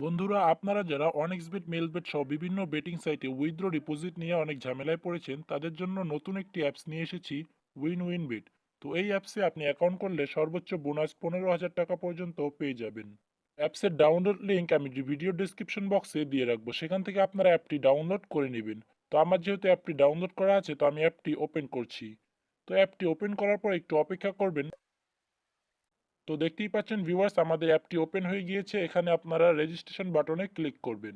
বন্ধুরা, আপনারা যারা অনেক্সবেট, মেলবেট সহ বিভিন্ন বেটিং সাইটে উইথড্র ডিপোজিট নিয়ে অনেক ঝামেলায় পড়েছেন, তাদের জন্য নতুন একটি অ্যাপস নিয়ে এসেছি, উইন উইন বিট। তো এই অ্যাপসে আপনি অ্যাকাউন্ট করলে সর্বোচ্চ বোনাস 15,000 টাকা পর্যন্ত পেয়ে যাবেন। অ্যাপসের ডাউনলোড লিঙ্ক আমি ভিডিও ডিসক্রিপশন বক্সে দিয়ে রাখবো, সেখান থেকে আপনারা অ্যাপটি ডাউনলোড করে নেবেন। তো আমার যেহেতু অ্যাপটি ডাউনলোড করা আছে, তো আমি অ্যাপটি ওপেন করছি। তো অ্যাপটি ওপেন করার পর একটু অপেক্ষা করবেন। তো দেখতেই পাচ্ছেন ভিউয়ার্স, আমাদের অ্যাপটি ওপেন হয়ে গিয়েছে। এখানে আপনারা রেজিস্ট্রেশন বাটনে ক্লিক করবেন।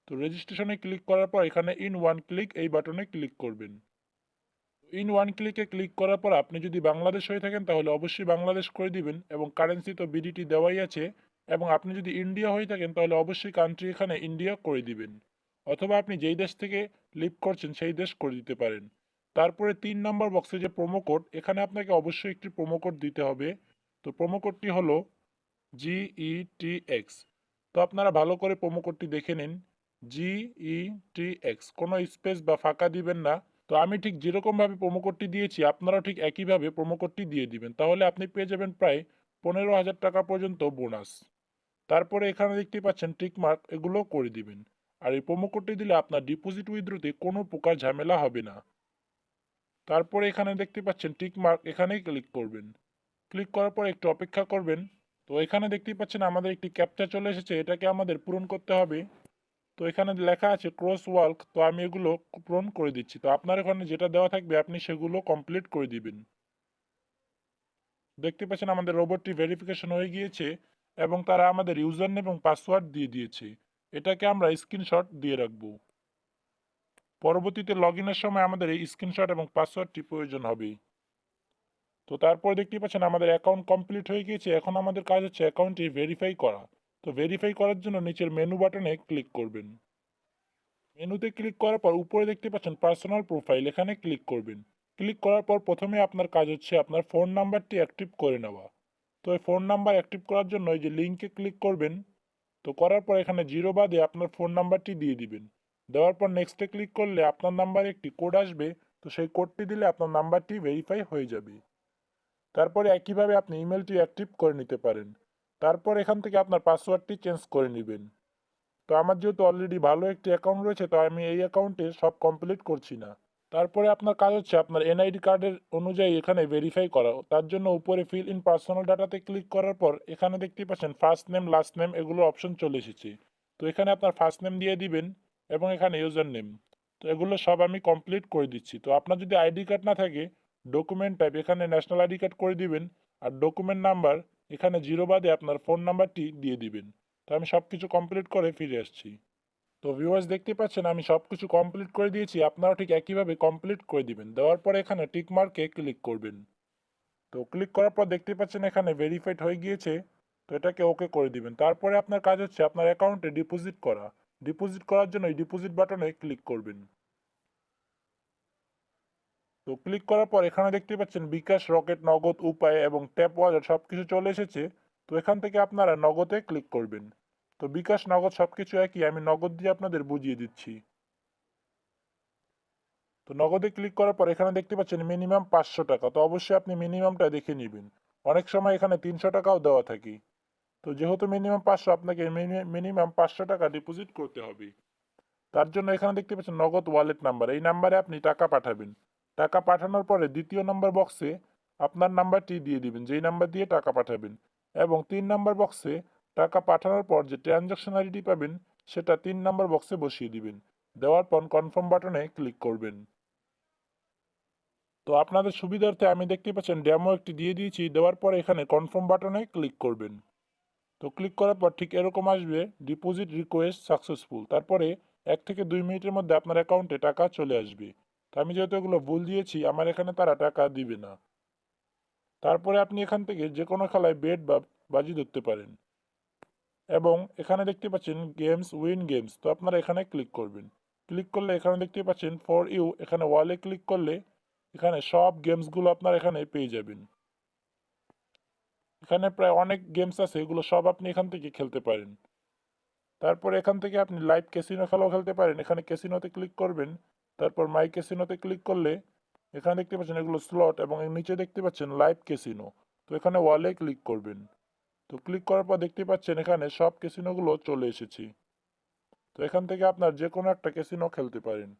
তো রেজিস্ট্রেশনে ক্লিক করার পর এখানে ইন ওয়ান ক্লিক এই বাটনে ক্লিক করবেন। ইন ওয়ান ক্লিকে ক্লিক করার পর আপনি যদি বাংলাদেশ হয়ে থাকেন তাহলে অবশ্যই বাংলাদেশ করে দিবেন, এবং কারেন্সি তো বিডিটি দেওয়াই আছে। এবং আপনি যদি ইন্ডিয়া হয়ে থাকেন তাহলে অবশ্যই কান্ট্রি এখানে ইন্ডিয়া করে দিবেন, অথবা আপনি যেই দেশ থেকে লিভ করছেন সেই দেশ করে দিতে পারেন। তারপরে 3 নম্বর বক্সে যে প্রোমো কোড, এখানে আপনাকে অবশ্যই একটি প্রোমো কোড দিতে হবে। তো প্রোমো কোডটি হলো GETX। তো আপনারা ভালো করে প্রোমো কোডটি দেখে নিন। GETX, কোনো স্পেস বা ফাঁকা দিবেন না। তো আমি ঠিক যেরকমভাবে প্রোমো কোডটি দিয়েছি আপনারাও ঠিক একইভাবে প্রোমো কোডটি দিয়ে দিবেন, তাহলে আপনি পেয়ে যাবেন প্রায় 15,000 টাকা পর্যন্ত বোনাস। তারপরে এখানে দেখতে পাচ্ছেন টিক মার্ক, এগুলো করে দিবেন। আর এই প্রোমো কোডটি দিলে আপনার ডিপোজিট উইথড্রোতে কোনো প্রকার ঝামেলা হবে না। তারপরে এখানে দেখতে পাচ্ছেন টিক মার্ক, এখানেই ক্লিক করবেন। ক্লিক করার পর একটু অপেক্ষা করবেন। তো এখানে দেখতেই পাচ্ছেন আমাদের একটি ক্যাপচা চলে এসেছে, এটাকে আমাদের পূরণ করতে হবে। তো এখানে লেখা আছে ক্রস ওয়ার্ক, তো আমি এগুলো পূরণ করে দিচ্ছি। তো আপনার এখানে যেটা দেওয়া থাকবে আপনি সেগুলো কমপ্লিট করে দিবেন। দেখতে পাচ্ছেন আমাদের রোবটটি ভেরিফিকেশন হয়ে গিয়েছে, এবং তারা আমাদের ইউজার নেম এবং পাসওয়ার্ড দিয়ে দিয়েছে। এটাকে আমরা স্ক্রিনশট দিয়ে রাখবো। পরবর্তীতে লগ ইনের সময় আমাদের এই স্ক্রিনশট এবং পাসওয়ার্ডটি প্রয়োজন হবে। তো তারপর দেখতেই পাচ্ছেন আমাদের অ্যাকাউন্ট কমপ্লিট হয়ে গিয়েছে। এখন আমাদের কাজ হচ্ছে অ্যাকাউন্টটি ভেরিফাই করা। তো ভেরিফাই করার জন্য নিচের মেনু বাটনে ক্লিক করবেন। মেনুতে ক্লিক করার পর উপরে দেখতে পাচ্ছেন পার্সোনাল প্রোফাইল, এখানে ক্লিক করবেন। ক্লিক করার পর প্রথমে আপনার কাজ হচ্ছে আপনার ফোন নাম্বারটি অ্যাক্টিভ করে নেওয়া। তো এই ফোন নাম্বার অ্যাক্টিভ করার জন্য এই যে লিঙ্কে ক্লিক করবেন। তো করার পর এখানে জিরো বাদে আপনার ফোন নাম্বারটি দিয়ে দিবেন। দেওয়ার পর নেক্সটে ক্লিক করলে আপনার নাম্বারে একটি কোড আসবে। তো সেই কোডটি দিলে আপনার নাম্বারটি ভেরিফাই হয়ে যাবে। তারপরে একইভাবে আপনি ইমেলটি অ্যাক্টিভ করে নিতে পারেন। তারপর এখান থেকে আপনার পাসওয়ার্ডটি চেঞ্জ করে নেবেন। তো আমার যেহেতু অলরেডি ভালো একটি অ্যাকাউন্ট রয়েছে, তো আমি এই অ্যাকাউন্টে সব কমপ্লিট করছি না। তারপরে আপনার কাজ হচ্ছে আপনার এনআইডি কার্ডের অনুযায়ী এখানে ভেরিফাই করা। তার জন্য উপরে ফিল ইন পার্সোনাল ডাটাতে ক্লিক করার পর এখানে দেখতে পাচ্ছেন ফার্স্ট নেম, লাস্ট নেম, এগুলো অপশন চলে এসেছে। তো এখানে আপনার ফার্স্ট নেম দিয়ে দিবেন, এবং এখানে ইউজার নেম। তো এগুলো সব আমি কমপ্লিট করে দিচ্ছি। তো আপনার যদি আইডি কার্ড না থাকে, ডকুমেন্ট টাইপ এখানে ন্যাশনাল আইডি কার্ড করে দিবেন। আর ডকুমেন্ট নাম্বার এখানে জিরো বাদে আপনার ফোন নাম্বারটি দিয়ে দিবেন। তো আমি সব কিছু কমপ্লিট করে ফিরে আসছি। তো ভিউয়ার্স, দেখতে পাচ্ছেন আমি সব কিছু কমপ্লিট করে দিয়েছি, আপনারাও ঠিক একইভাবে কমপ্লিট করে দিবেন। দেওয়ার পর এখানে টিক মার্কে ক্লিক করবেন। তো ক্লিক করার পর দেখতে পাচ্ছেন এখানে ভেরিফাইড হয়ে গিয়েছে। তো এটাকে ওকে করে দিবেন। তারপরে আপনার কাজ হচ্ছে আপনার অ্যাকাউন্টে ডিপোজিট করা। ডিপোজিট করার জন্য এই ডিপোজিট বাটনে ক্লিক করবেন। তো ক্লিক করার পর এখানে দেখতে পাচ্ছেন বিকাশ, রকেট, নগদ, উপায় এবং ট্যাপ ওয়ালেট সব কিছু চলে এসেছে। তো এখান থেকে আপনারা নগদে ক্লিক করবেন। তো বিকাশ, নগদ সব কিছু একই, আমি নগদ দিয়ে আপনাদের বুঝিয়ে দিচ্ছি। তো নগদে ক্লিক করার পর এখানে দেখতে পাচ্ছেন মিনিমাম 500 টাকা। তো অবশ্যই আপনি মিনিমামটা দেখে নেবেন। অনেক সময় এখানে 300 টাকাও দেওয়া থাকে। তো যেহেতু মিনিমাম 500, আপনাকে মিনিমাম 500 টাকা ডিপোজিট করতে হবে। তার জন্য এখানে দেখতে পাচ্ছেন নগদ ওয়ালেট নাম্বার, এই নাম্বারে আপনি টাকা পাঠাবেন। টাকা পাঠানোর পরে দ্বিতীয় নাম্বার বক্সে আপনার নাম্বারটি দিয়ে দিবেন, যেই নাম্বার দিয়ে টাকা পাঠাবেন। এবং 3 নাম্বার বক্সে টাকা পাঠানোর পর যে ট্রানজাকশন আইডি পাবেন সেটা 3 নাম্বার বক্সে বসিয়ে দিবেন। দেওয়ার পর কনফার্ম বাটনে ক্লিক করবেন। তো আপনাদের সুবিধার্থে আমি দেখতে পাচ্ছেন ডেমো একটি দিয়ে দিয়েছি। দেওয়ার পরে এখানে কনফার্ম বাটনে ক্লিক করবেন। তো ক্লিক করার পর ঠিক এরকম আসবে, ডিপোজিট রিকোয়েস্ট সাকসেসফুল। তারপরে 1 থেকে 2 মিনিটের মধ্যে আপনার অ্যাকাউন্টে টাকা চলে আসবে। তো আমি যেহেতু এগুলো ভুল দিয়েছি, আমার এখানে তারা টাকা দিবে না। তারপরে আপনি এখান থেকে যে কোনো খেলায় বেট বা বাজি ধরতে পারেন। এবং এখানে দেখতে পাচ্ছেন গেমস, উইন গেমস, তো আপনারা এখানে ক্লিক করবেন। ক্লিক করলে এখানে দেখতে পাচ্ছেন ফর ইউ, এখানে ওয়ালে ক্লিক করলে এখানে সব গেমসগুলো আপনার এখানে পেয়ে যাবেন। এখানে প্রায় অনেক গেমস আছে, এগুলো সব আপনি এখান থেকে খেলতে পারেন। তারপর এখান থেকে আপনি লাইভ ক্যাসিনো খেলাও খেলতে পারেন। এখানে ক্যাসিনোতে ক্লিক করবেন। তারপর মাই ক্যাসিনোতে ক্লিক করলে এখানে দেখতে পাচ্ছেন এগুলো স্লট, এবং এর নিচে দেখতে পাচ্ছেন লাইভ ক্যাসিনো। তো এখানে ওয়ালে ক্লিক করবেন। তো ক্লিক করার পর দেখতে পাচ্ছেন এখানে সব ক্যাসিনোগুলো চলে এসেছি। তো এখান থেকে আপনার যে কোনো একটা ক্যাসিনো খেলতে পারেন।